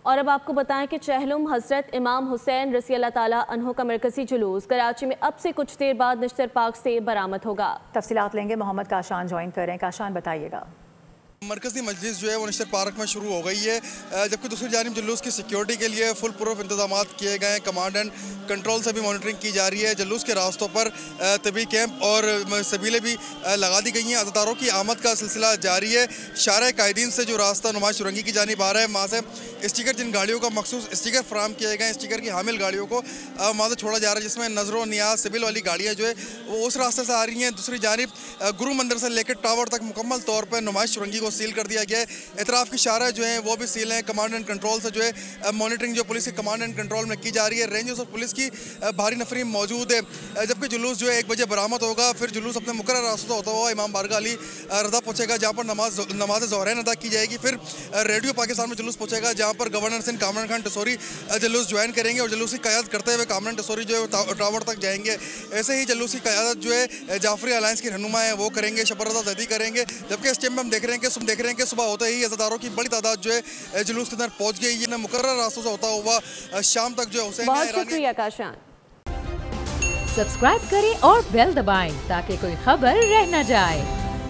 और अब आपको बताएं कि चहलुम हजरत इमाम हुसैन रज़ी अल्लाह ताला अन्हु का मरकजी जुलूस कराची में अब से कुछ देर बाद निश्तर पार्क से बरामद होगा। तफसीलात लेंगे, मोहम्मद काशान ज्वाइन कर रहे हैं। काशान बताइएगा। मरकज़ी मजलिस जो है वो निश्तर पार्क में शुरू हो गई है, जबकि दूसरी जानिब जुलूस की सिक्योरिटी के लिए फुल प्रूफ इंतजाम किए गए हैं। कमांड एंड कंट्रोल से भी मॉनिटरिंग की जा रही है। जुलूस के रास्तों पर तबी कैंप और सबीलें भी लगा दी गई हैं। अज़ादारों की आमद का सिलसिला जारी है। शारा कायदीन से जो रास्ता नुमाइश सुरंगी की जानिब आ रहा है, वहाँ से स्टिकर, जिन गाड़ियों का मखसूस स्टिकर फराम किए गए हैं, स्टिकर की हामिल गाड़ियों को वहाँ से छोड़ा जा रहा है, जिसमें नजर नियाज सिविल वाली गाड़ियाँ जो है वो उस रास्ते से आ रही हैं। दूसरी जानिब गुरु मंदिर से लेकर टावर तक मुकम्मल तौर पर नुमाइश सुरंगी को सील कर दिया गया है। इतराफ़ की शारा जो है वो भी सील हैं। कमांड एंड कंट्रोल से जो है मॉनिटरिंग जो पुलिस के कमांड एंड कंट्रोल में की जा रही है। रेंजर्स और पुलिस की भारी नफरी मौजूद है। जबकि जुलूस जो है 1 बजे बरामद होगा। फिर जुलूस अपने मुकर्रर रास्तों से होता हुआ इमाम बारगाह अली रज़ा पहुँचेगा, जहाँ पर नमाज ज़ोहरैन अदा की जाएगी। फिर रेडियो पाकिस्तान में जुलूस पहुँचेगा, जहाँ पर गवर्नर सिंह कामरान खान टसोरी जुलूस ज्वाइन करेंगे और जुलूस की क़यादत करते हुए कामरान टसोरी जो है टावर तक जाएंगे। ऐसे ही जुलूस की क़यादत जो है जाफरी अलायंस की रहनुमा है वो करेंगे, शबर रज़ा ज़ैदी करेंगे। जबकि इस टाइम में हम देख रहे हैं कि सुबह होते ही अज़ादारों की बड़ी तादाद जो है जुलूस के अंदर पहुँच गई है। मुकर्रर रास्तों से होता हुआ शाम तक जो है हुसैन बहुत शुक्रिया काशान। सब्सक्राइब करें और बेल दबाएं ताकि कोई खबर रह न जाए।